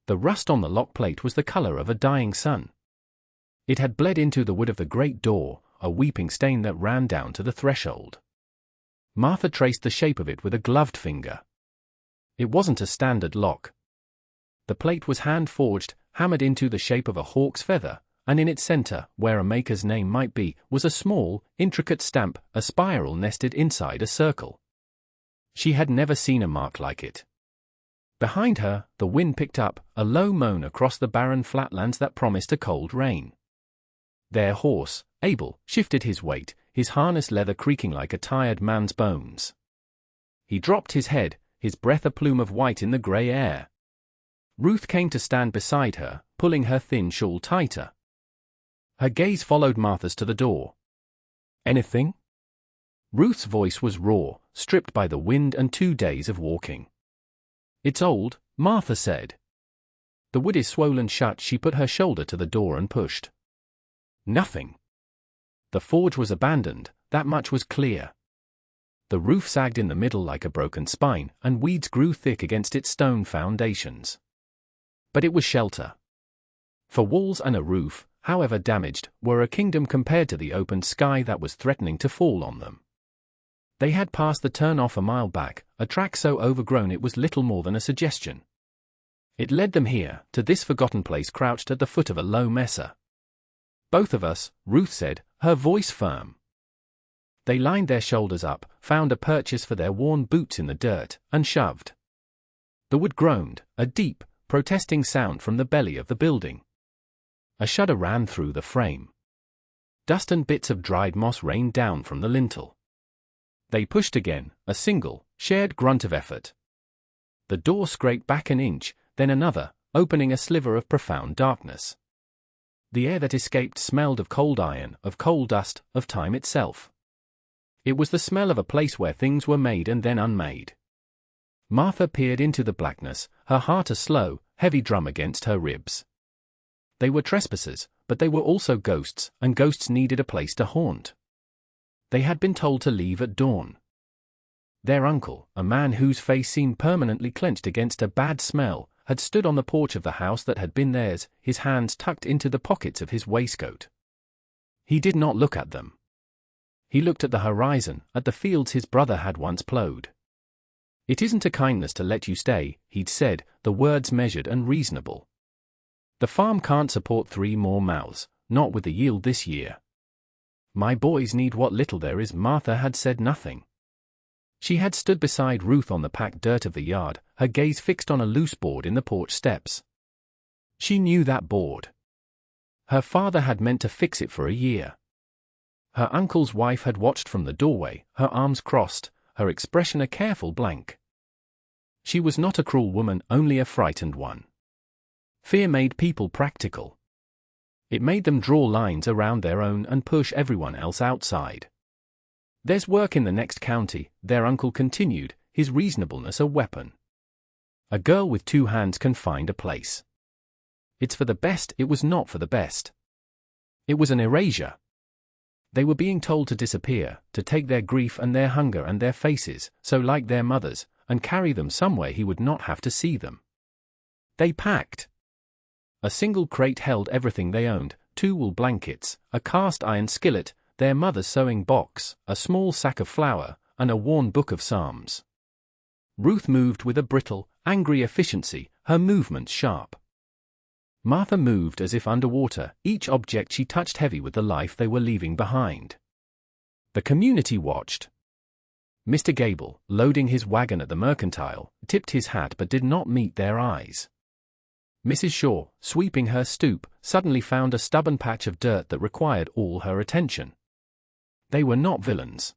The rust on the lock plate was the color of a dying sun. It had bled into the wood of the great door, a weeping stain that ran down to the threshold. Martha traced the shape of it with a gloved finger. It wasn't a standard lock. The plate was hand-forged, hammered into the shape of a hawk's feather, and in its center, where a maker's name might be, was a small, intricate stamp, a spiral nested inside a circle. She had never seen a mark like it. Behind her, the wind picked up, a low moan across the barren flatlands that promised a cold rain. Their horse, Abel, shifted his weight, his harness leather creaking like a tired man's bones. He dropped his head, his breath a plume of white in the grey air. Ruth came to stand beside her, pulling her thin shawl tighter. Her gaze followed Martha's to the door. "Anything?" Ruth's voice was raw, stripped by the wind and 2 days of walking. "It's old," Martha said. The wood is swollen shut. She put her shoulder to the door and pushed. Nothing. The forge was abandoned, that much was clear. The roof sagged in the middle like a broken spine, and weeds grew thick against its stone foundations. But it was shelter. For walls and a roof, however damaged, were a kingdom compared to the open sky that was threatening to fall on them. They had passed the turn-off a mile back, a track so overgrown it was little more than a suggestion. It led them here, to this forgotten place crouched at the foot of a low mesa. "Both of us," Ruth said, her voice firm. They lined their shoulders up, found a purchase for their worn boots in the dirt, and shoved. The wood groaned, a deep, protesting sound from the belly of the building. A shudder ran through the frame. Dust and bits of dried moss rained down from the lintel. They pushed again, a single, shared grunt of effort. The door scraped back an inch, then another, opening a sliver of profound darkness. The air that escaped smelled of cold iron, of coal dust, of time itself. It was the smell of a place where things were made and then unmade. Martha peered into the blackness, her heart a slow, heavy drum against her ribs. They were trespassers, but they were also ghosts, and ghosts needed a place to haunt. They had been told to leave at dawn. Their uncle, a man whose face seemed permanently clenched against a bad smell, had stood on the porch of the house that had been theirs, his hands tucked into the pockets of his waistcoat. He did not look at them. He looked at the horizon, at the fields his brother had once plowed. "It isn't a kindness to let you stay," he'd said, the words measured and reasonable. "The farm can't support 3 more mouths, not with the yield this year. My boys need what little there is." Martha had said nothing. She had stood beside Ruth on the packed dirt of the yard, her gaze fixed on a loose board in the porch steps. She knew that board. Her father had meant to fix it for a year. Her uncle's wife had watched from the doorway, her arms crossed, her expression a careful blank. She was not a cruel woman, only a frightened one. Fear made people practical. It made them draw lines around their own and push everyone else outside. "There's work in the next county," their uncle continued, his reasonableness a weapon. "A girl with 2 hands can find a place. It's for the best." It was not for the best. It was an erasure. They were being told to disappear, to take their grief and their hunger and their faces, so like their mother's, and carry them somewhere he would not have to see them. They packed. A single crate held everything they owned, 2 wool blankets, a cast iron skillet, their mother's sewing box, a small sack of flour, and a worn book of psalms. Ruth moved with a brittle, angry efficiency, her movements sharp. Martha moved as if underwater, each object she touched heavy with the life they were leaving behind. The community watched. Mr. Gable, loading his wagon at the mercantile, tipped his hat but did not meet their eyes. Mrs. Shaw, sweeping her stoop, suddenly found a stubborn patch of dirt that required all her attention. They were not villains.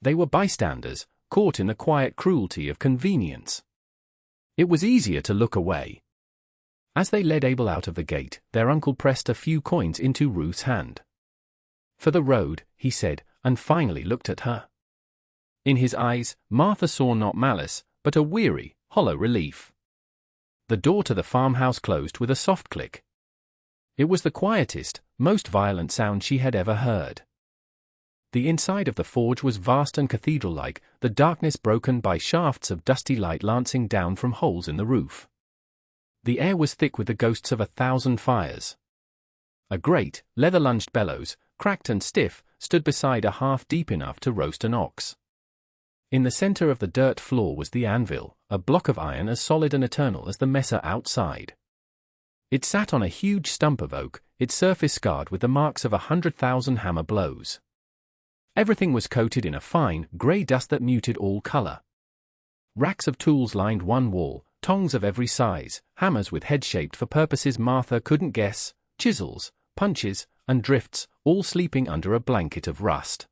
They were bystanders, caught in the quiet cruelty of convenience. It was easier to look away. As they led Abel out of the gate, their uncle pressed a few coins into Ruth's hand. "For the road," he said, and finally looked at her. In his eyes, Martha saw not malice, but a weary, hollow relief. The door to the farmhouse closed with a soft click. It was the quietest, most violent sound she had ever heard. The inside of the forge was vast and cathedral-like, the darkness broken by shafts of dusty light lancing down from holes in the roof. The air was thick with the ghosts of 1,000 fires. A great, leather-lunged bellows, cracked and stiff, stood beside a hearth deep enough to roast an ox. In the center of the dirt floor was the anvil, a block of iron as solid and eternal as the mesa outside. It sat on a huge stump of oak, its surface scarred with the marks of 100,000 hammer blows. Everything was coated in a fine, grey dust that muted all color. Racks of tools lined one wall, tongs of every size, hammers with heads shaped for purposes Martha couldn't guess, chisels, punches, and drifts, all sleeping under a blanket of rust.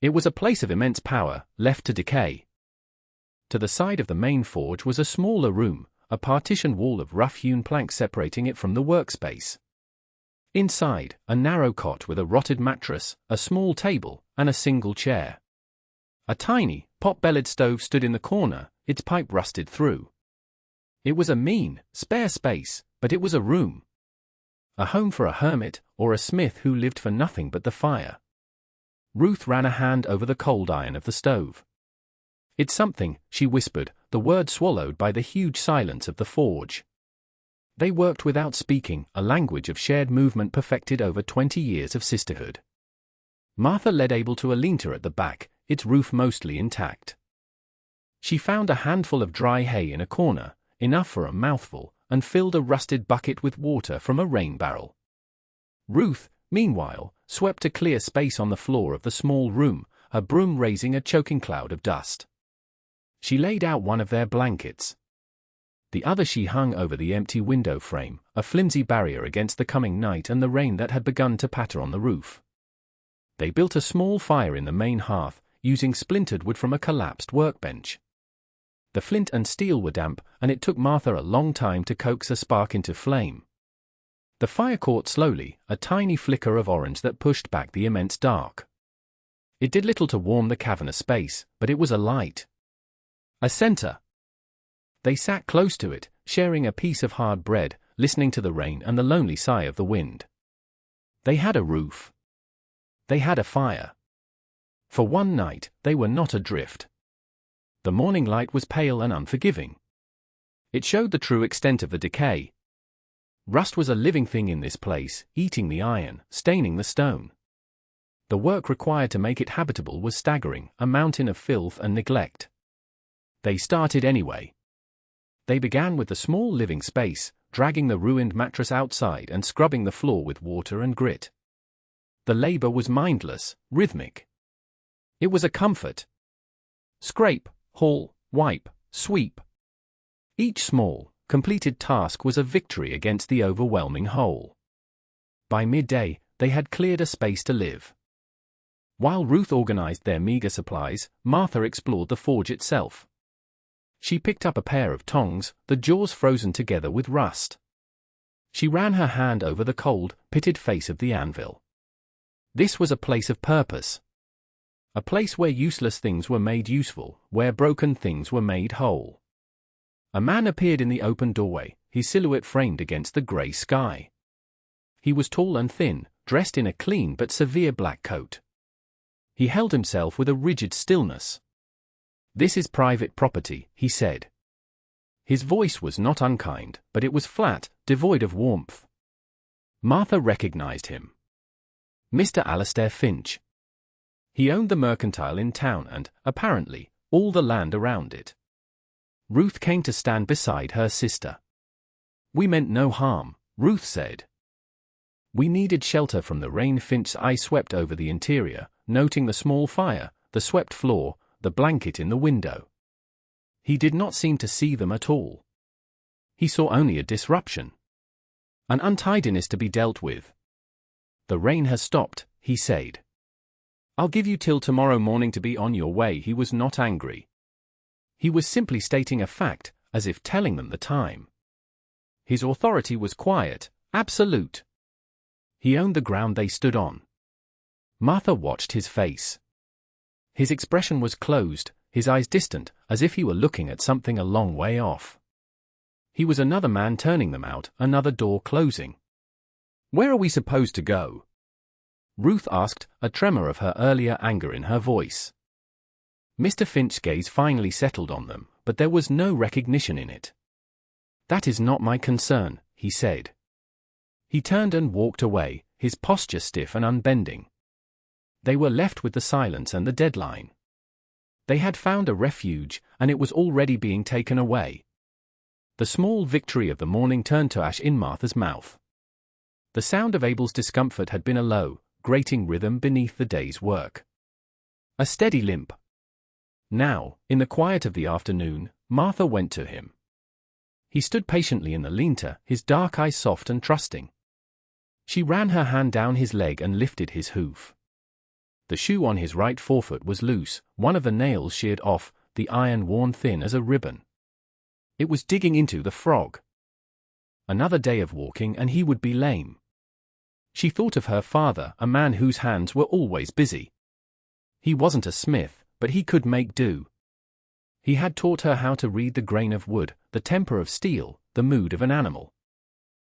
It was a place of immense power, left to decay. To the side of the main forge was a smaller room, a partition wall of rough-hewn planks separating it from the workspace. Inside, a narrow cot with a rotted mattress, a small table, and a single chair. A tiny, pot-bellied stove stood in the corner, its pipe rusted through. It was a mean, spare space, but it was a room. A home for a hermit, or a smith who lived for nothing but the fire. Ruth ran a hand over the cold iron of the stove. "It's something," she whispered, the word swallowed by the huge silence of the forge. They worked without speaking, a language of shared movement perfected over 20 years of sisterhood. Martha led Abel to a lean-to at the back, its roof mostly intact. She found a handful of dry hay in a corner, enough for a mouthful, and filled a rusted bucket with water from a rain barrel. Ruth, meanwhile, swept a clear space on the floor of the small room, her broom raising a choking cloud of dust. She laid out one of their blankets. The other she hung over the empty window frame, a flimsy barrier against the coming night and the rain that had begun to patter on the roof. They built a small fire in the main hearth, using splintered wood from a collapsed workbench. The flint and steel were damp, and it took Martha a long time to coax a spark into flame. The fire caught slowly, a tiny flicker of orange that pushed back the immense dark. It did little to warm the cavernous space, but it was alight. A center. They sat close to it, sharing a piece of hard bread, listening to the rain and the lonely sigh of the wind. They had a roof. They had a fire. For one night, they were not adrift. The morning light was pale and unforgiving. It showed the true extent of the decay. Rust was a living thing in this place, eating the iron, staining the stone. The work required to make it habitable was staggering, a mountain of filth and neglect. They started anyway. They began with the small living space, dragging the ruined mattress outside and scrubbing the floor with water and grit. The labor was mindless, rhythmic. It was a comfort. Scrape, haul, wipe, sweep. Each small, completed task was a victory against the overwhelming whole. By midday, they had cleared a space to live. While Ruth organized their meager supplies, Martha explored the forge itself. She picked up a pair of tongs, the jaws frozen together with rust. She ran her hand over the cold, pitted face of the anvil. This was a place of purpose. A place where useless things were made useful, where broken things were made whole. A man appeared in the open doorway, his silhouette framed against the grey sky. He was tall and thin, dressed in a clean but severe black coat. He held himself with a rigid stillness. "This is private property," he said. His voice was not unkind, but it was flat, devoid of warmth. Martha recognized him. Mr. Alastair Finch. He owned the mercantile in town and, apparently, all the land around it. Ruth came to stand beside her sister. "We meant no harm," Ruth said. "We needed shelter from the rain." Finch's eye swept over the interior, noting the small fire, the swept floor, the blanket in the window. He did not seem to see them at all. He saw only a disruption. An untidiness to be dealt with. "The rain has stopped," he said. "I'll give you till tomorrow morning to be on your way." He was not angry. He was simply stating a fact, as if telling them the time. His authority was quiet, absolute. He owned the ground they stood on. Martha watched his face. His expression was closed, his eyes distant, as if he were looking at something a long way off. He was another man turning them out, another door closing. "Where are we supposed to go?" Ruth asked, a tremor of her earlier anger in her voice. Mr. Finch's gaze finally settled on them, but there was no recognition in it. "That is not my concern," he said. He turned and walked away, his posture stiff and unbending. They were left with the silence and the deadline. They had found a refuge, and it was already being taken away. The small victory of the morning turned to ash in Martha's mouth. The sound of Abel's discomfort had been a low, grating rhythm beneath the day's work. A steady limp. Now, in the quiet of the afternoon, Martha went to him. He stood patiently in the lean-to, his dark eyes soft and trusting. She ran her hand down his leg and lifted his hoof. The shoe on his right forefoot was loose, one of the nails sheared off, the iron worn thin as a ribbon. It was digging into the frog. Another day of walking and he would be lame. She thought of her father, a man whose hands were always busy. He wasn't a smith, but he could make do. He had taught her how to read the grain of wood, the temper of steel, the mood of an animal.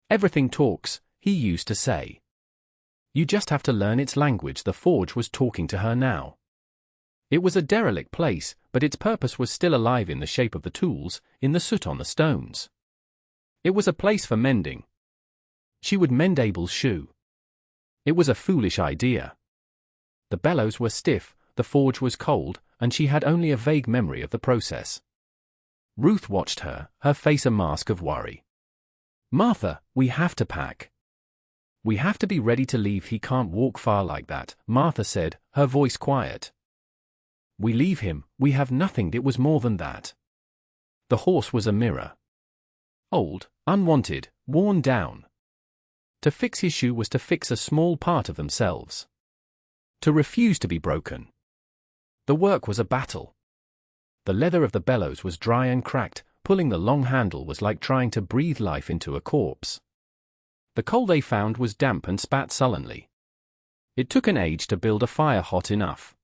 "Everything talks," he used to say. "You just have to learn its language." The forge was talking to her now. It was a derelict place, but its purpose was still alive in the shape of the tools, in the soot on the stones. It was a place for mending. She would mend Abel's shoe. It was a foolish idea. The bellows were stiff, the forge was cold, and she had only a vague memory of the process. Ruth watched her, her face a mask of worry. "Martha, we have to pack. We have to be ready to leave. He can't walk far like that," Martha said, her voice quiet. "We leave him, we have nothing." It was more than that. The horse was a mirror. Old, unwanted, worn down. To fix his shoe was to fix a small part of themselves. To refuse to be broken. The work was a battle. The leather of the bellows was dry and cracked, pulling the long handle was like trying to breathe life into a corpse. The coal they found was damp and spat sullenly. It took an age to build a fire hot enough.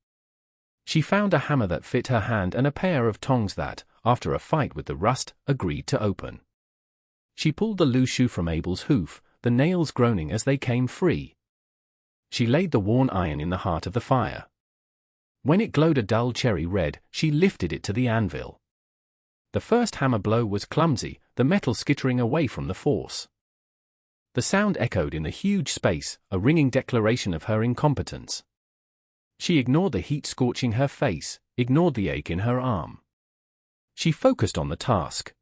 She found a hammer that fit her hand and a pair of tongs that, after a fight with the rust, agreed to open. She pulled the loose shoe from Abel's hoof, the nails groaning as they came free. She laid the worn iron in the heart of the fire. When it glowed a dull cherry red, she lifted it to the anvil. The first hammer blow was clumsy, the metal skittering away from the force. The sound echoed in the huge space, a ringing declaration of her incompetence. She ignored the heat scorching her face, ignored the ache in her arm. She focused on the task.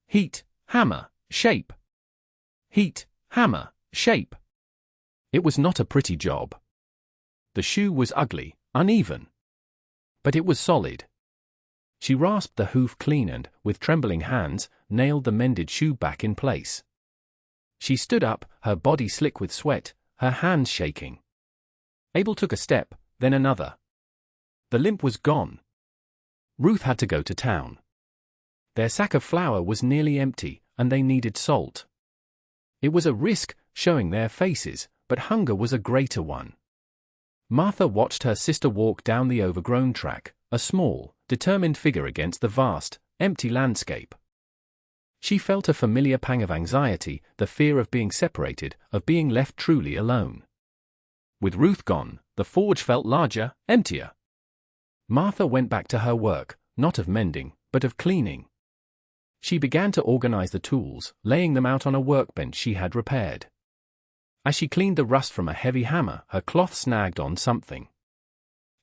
Heat, hammer, shape. Heat, hammer, shape. It was not a pretty job. The shoe was ugly, uneven. But it was solid. She rasped the hoof clean and, with trembling hands, nailed the mended shoe back in place. She stood up, her body slick with sweat, her hands shaking. Abel took a step, then another. The limp was gone. Ruth had to go to town. Their sack of flour was nearly empty, and they needed salt. It was a risk, showing their faces, but hunger was a greater one. Martha watched her sister walk down the overgrown track, a small, determined figure against the vast, empty landscape. She felt a familiar pang of anxiety, the fear of being separated, of being left truly alone. With Ruth gone, the forge felt larger, emptier. Martha went back to her work, not of mending, but of cleaning. She began to organize the tools, laying them out on a workbench she had repaired. As she cleaned the rust from a heavy hammer, her cloth snagged on something.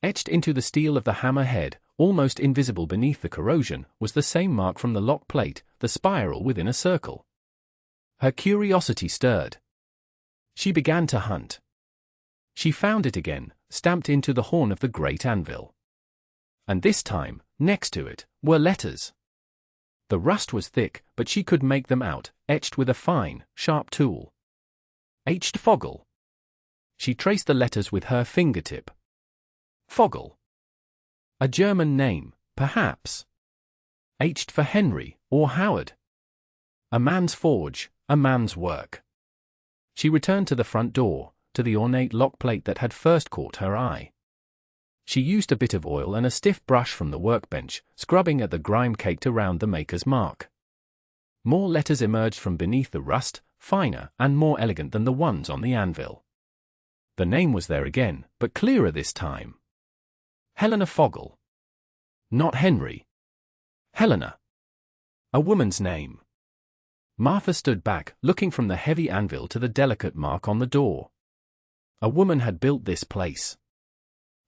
Etched into the steel of the hammer head, almost invisible beneath the corrosion, was the same mark from the lock plate, the spiral within a circle. Her curiosity stirred. She began to hunt. She found it again, stamped into the horn of the great anvil. And this time, next to it, were letters. The rust was thick, but she could make them out, etched with a fine, sharp tool. H. Fogel. She traced the letters with her fingertip. Fogel. A German name, perhaps. H for Henry, or Howard. A man's forge, a man's work. She returned to the front door, to the ornate lock plate that had first caught her eye. She used a bit of oil and a stiff brush from the workbench, scrubbing at the grime caked around the maker's mark. More letters emerged from beneath the rust, finer and more elegant than the ones on the anvil. The name was there again, but clearer this time. Helena Fogel. Not Henry. Helena. A woman's name. Martha stood back, looking from the heavy anvil to the delicate mark on the door. A woman had built this place.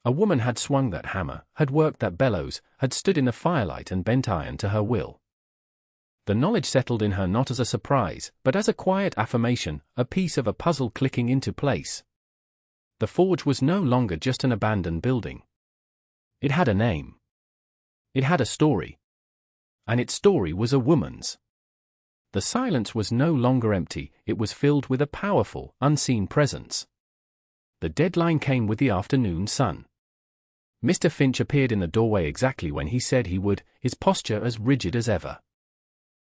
A woman had swung that hammer, had worked that bellows, had stood in the firelight and bent iron to her will. The knowledge settled in her not as a surprise, but as a quiet affirmation, a piece of a puzzle clicking into place. The forge was no longer just an abandoned building. It had a name. It had a story. And its story was a woman's. The silence was no longer empty, it was filled with a powerful, unseen presence. The deadline came with the afternoon sun. Mr. Finch appeared in the doorway exactly when he said he would, his posture as rigid as ever.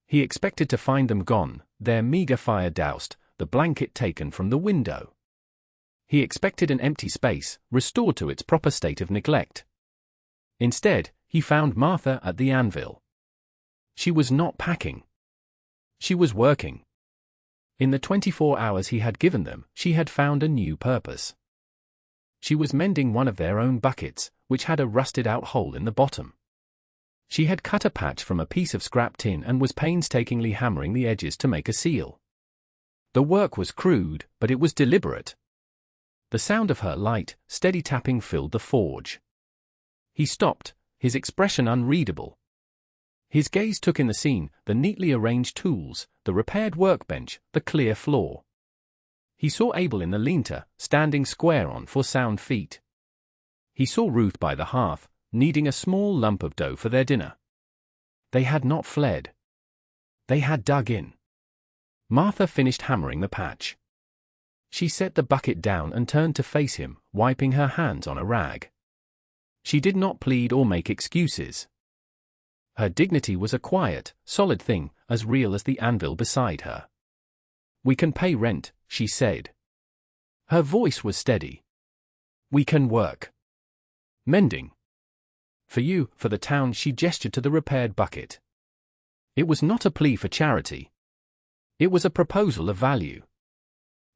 He expected to find them gone, their meager fire doused, the blanket taken from the window. He expected an empty space, restored to its proper state of neglect. Instead, he found Martha at the anvil. She was not packing. She was working. In the 24 hours he had given them, she had found a new purpose. She was mending one of their own buckets, which had a rusted-out hole in the bottom. She had cut a patch from a piece of scrap tin and was painstakingly hammering the edges to make a seal. The work was crude, but it was deliberate. The sound of her light, steady tapping filled the forge. He stopped, his expression unreadable. His gaze took in the scene, the neatly arranged tools, the repaired workbench, the clear floor. He saw Abel in the lean-to, standing square on 4 sound feet. He saw Ruth by the hearth, kneading a small lump of dough for their dinner. They had not fled. They had dug in. Martha finished hammering the patch. She set the bucket down and turned to face him, wiping her hands on a rag. She did not plead or make excuses. Her dignity was a quiet, solid thing, as real as the anvil beside her. "We can pay rent," she said. Her voice was steady. "We can work. Mending. For you, for the town." She gestured to the repaired bucket. It was not a plea for charity. It was a proposal of value.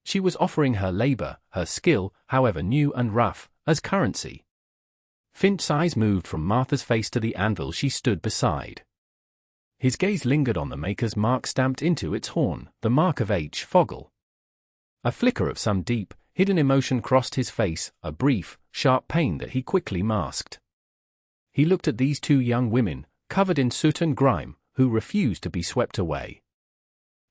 She was offering her labor, her skill, however new and rough, as currency. Finch's eyes moved from Martha's face to the anvil she stood beside. His gaze lingered on the maker's mark stamped into its horn, the mark of H. Fogel. A flicker of some deep, hidden emotion crossed his face, a brief, sharp pain that he quickly masked. He looked at these 2 young women, covered in soot and grime, who refused to be swept away.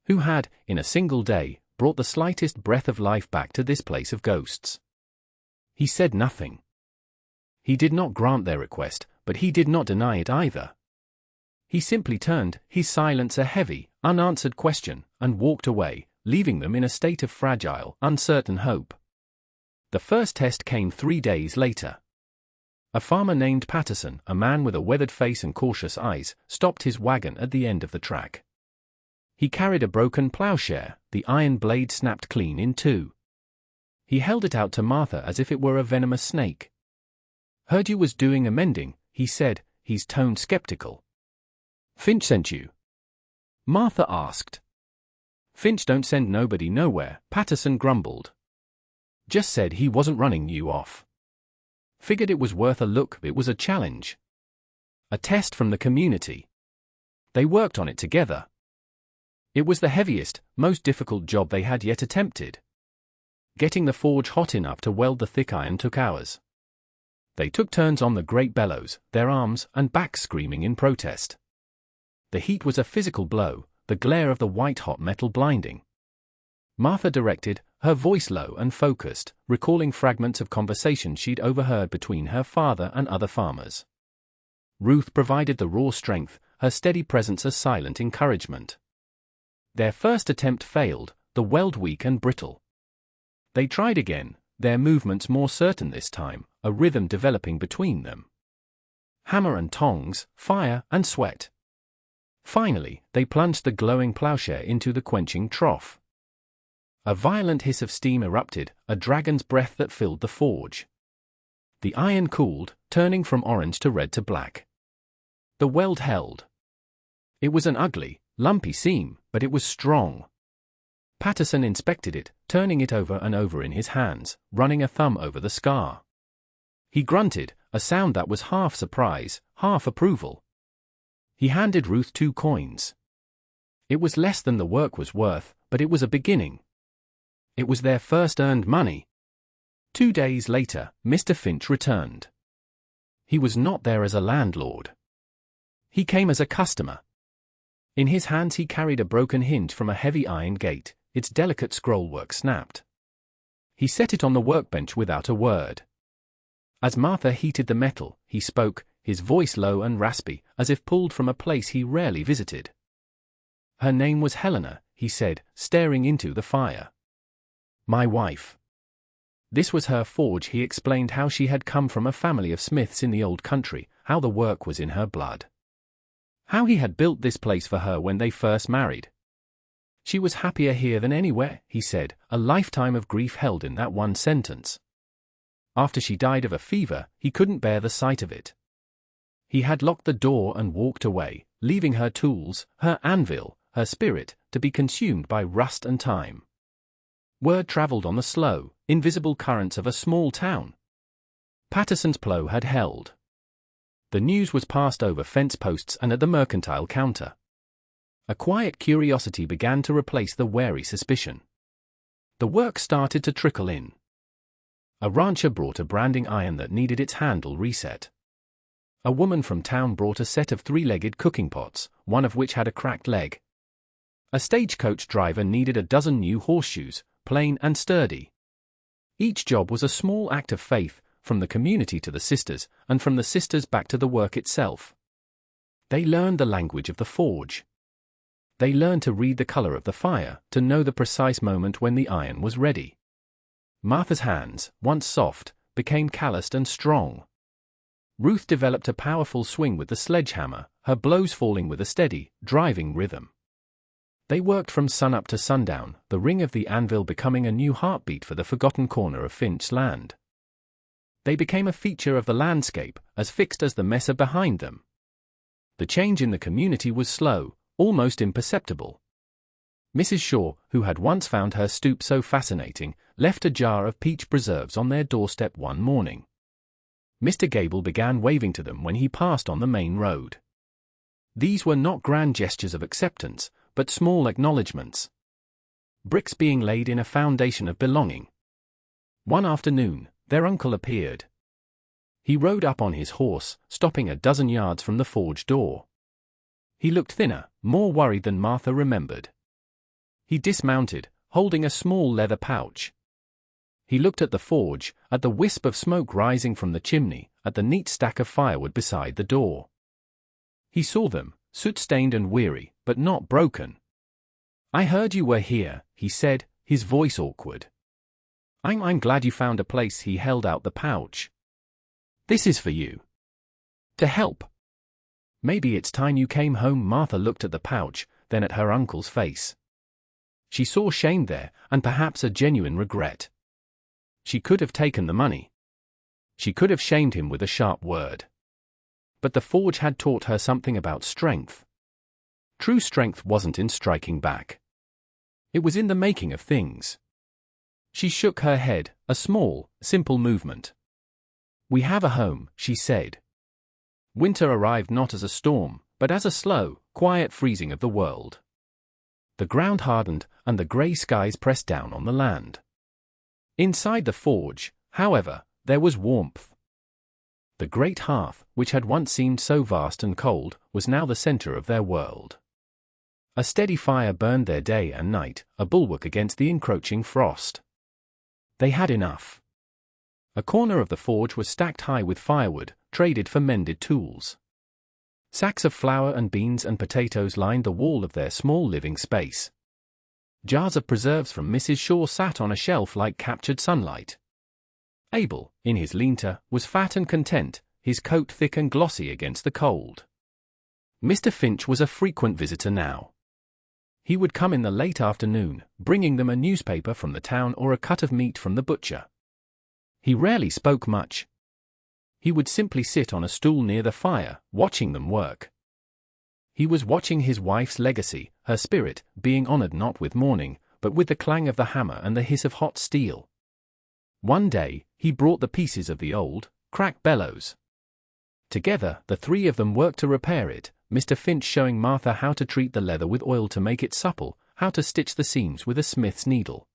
Who had, in a single day, brought the slightest breath of life back to this place of ghosts. He said nothing. He did not grant their request, but he did not deny it either. He simply turned, his silence a heavy, unanswered question, and walked away, leaving them in a state of fragile, uncertain hope. The first test came 3 days later. A farmer named Patterson, a man with a weathered face and cautious eyes, stopped his wagon at the end of the track. He carried a broken plowshare, the iron blade snapped clean in 2. He held it out to Martha as if it were a venomous snake. "Heard you was doing a mending," he said, his tone skeptical. "Finch sent you?" Martha asked. "Finch don't send nobody nowhere," Patterson grumbled. "Just said he wasn't running you off. Figured it was worth a look." It was a challenge. A test from the community. They worked on it together. It was the heaviest, most difficult job they had yet attempted. Getting the forge hot enough to weld the thick iron took hours. They took turns on the great bellows, their arms and backs screaming in protest. The heat was a physical blow, the glare of the white-hot metal blinding. Martha directed, her voice low and focused, recalling fragments of conversation she'd overheard between her father and other farmers. Ruth provided the raw strength, her steady presence a silent encouragement. Their first attempt failed, the weld weak and brittle. They tried again, their movements more certain this time, a rhythm developing between them. Hammer and tongs, fire and sweat. Finally, they plunged the glowing plowshare into the quenching trough. A violent hiss of steam erupted, a dragon's breath that filled the forge. The iron cooled, turning from orange to red to black. The weld held. It was an ugly, lumpy seam, but it was strong. Patterson inspected it, turning it over and over in his hands, running a thumb over the scar. He grunted, a sound that was half surprise, half approval. He handed Ruth 2 coins. It was less than the work was worth, but it was a beginning. It was their first earned money. 2 days later, Mr. Finch returned. He was not there as a landlord. He came as a customer. In his hands he carried a broken hinge from a heavy iron gate, its delicate scrollwork snapped. He set it on the workbench without a word. As Martha heated the metal, he spoke, his voice low and raspy, as if pulled from a place he rarely visited. Her name was Helena, he said, staring into the fire. My wife. This was her forge. He explained how she had come from a family of smiths in the old country, how the work was in her blood. How he had built this place for her when they first married. She was happier here than anywhere, he said, a lifetime of grief held in that one sentence. After she died of a fever, he couldn't bear the sight of it. He had locked the door and walked away, leaving her tools, her anvil, her spirit, to be consumed by rust and time. Word travelled on the slow, invisible currents of a small town. Patterson's plough had held. The news was passed over fence posts and at the mercantile counter. A quiet curiosity began to replace the wary suspicion. The work started to trickle in. A rancher brought a branding iron that needed its handle reset. A woman from town brought a set of 3-legged cooking pots, one of which had a cracked leg. A stagecoach driver needed a dozen new horseshoes, plain and sturdy. Each job was a small act of faith, from the community to the sisters, and from the sisters back to the work itself. They learned the language of the forge. They learned to read the color of the fire, to know the precise moment when the iron was ready. Martha's hands, once soft, became calloused and strong. Ruth developed a powerful swing with the sledgehammer, her blows falling with a steady, driving rhythm. They worked from sunup to sundown, the ring of the anvil becoming a new heartbeat for the forgotten corner of Finch's land. They became a feature of the landscape, as fixed as the mesa behind them. The change in the community was slow, almost imperceptible. Mrs. Shaw, who had once found her stoop so fascinating, left a jar of peach preserves on their doorstep one morning. Mr. Gable began waving to them when he passed on the main road. These were not grand gestures of acceptance, but small acknowledgements. Bricks being laid in a foundation of belonging. One afternoon, their uncle appeared. He rode up on his horse, stopping a dozen yards from the forge door. He looked thinner, more worried than Martha remembered. He dismounted, holding a small leather pouch. He looked at the forge, at the wisp of smoke rising from the chimney, at the neat stack of firewood beside the door. He saw them, soot-stained and weary, but not broken. I heard you were here, he said, his voice awkward. I'm glad you found a place. He held out the pouch. This is for you. To help. Maybe it's time you came home. Martha looked at the pouch, then at her uncle's face. She saw shame there, and perhaps a genuine regret. She could have taken the money. She could have shamed him with a sharp word. But the forge had taught her something about strength. True strength wasn't in striking back. It was in the making of things. She shook her head, a small, simple movement. We have a home, she said. Winter arrived not as a storm, but as a slow, quiet freezing of the world. The ground hardened, and the grey skies pressed down on the land. Inside the forge, however, there was warmth. The great hearth, which had once seemed so vast and cold, was now the center of their world. A steady fire burned there day and night, a bulwark against the encroaching frost. They had enough. A corner of the forge was stacked high with firewood, traded for mended tools. Sacks of flour and beans and potatoes lined the wall of their small living space. Jars of preserves from Mrs. Shaw sat on a shelf like captured sunlight. Abel, in his lean-to, was fat and content, his coat thick and glossy against the cold. Mr. Finch was a frequent visitor now. He would come in the late afternoon, bringing them a newspaper from the town or a cut of meat from the butcher. He rarely spoke much. He would simply sit on a stool near the fire, watching them work. He was watching his wife's legacy, her spirit, being honored not with mourning, but with the clang of the hammer and the hiss of hot steel. One day, he brought the pieces of the old, cracked bellows. Together, the three of them worked to repair it, Mr. Finch showing Martha how to treat the leather with oil to make it supple, how to stitch the seams with a smith's needle.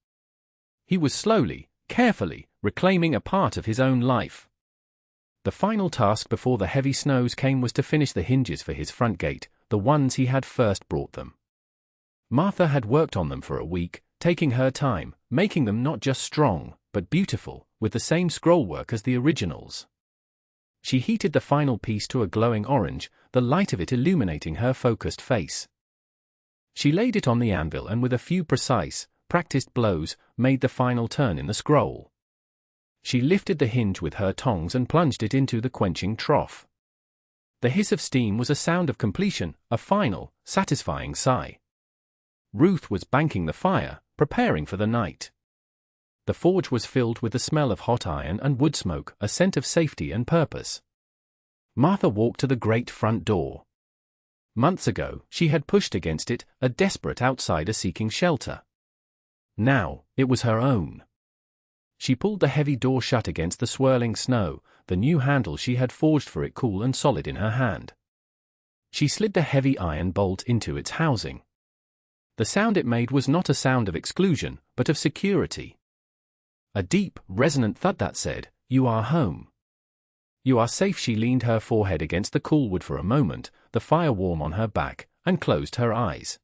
He was slowly, carefully, reclaiming a part of his own life. The final task before the heavy snows came was to finish the hinges for his front gate, the ones he had first brought them. Martha had worked on them for a week, taking her time, making them not just strong, but beautiful, with the same scrollwork as the originals. She heated the final piece to a glowing orange, the light of it illuminating her focused face. She laid it on the anvil and with a few precise, practiced blows, made the final turn in the scroll. She lifted the hinge with her tongs and plunged it into the quenching trough. The hiss of steam was a sound of completion, a final, satisfying sigh. Ruth was banking the fire, preparing for the night. The forge was filled with the smell of hot iron and wood smoke, a scent of safety and purpose. Martha walked to the great front door. Months ago, she had pushed against it, a desperate outsider seeking shelter. Now, it was her own. She pulled the heavy door shut against the swirling snow, the new handle she had forged for it cool and solid in her hand. She slid the heavy iron bolt into its housing. The sound it made was not a sound of exclusion, but of security. A deep, resonant thud that said, "You are home. You are safe." She leaned her forehead against the cool wood for a moment, the fire warm on her back, and closed her eyes.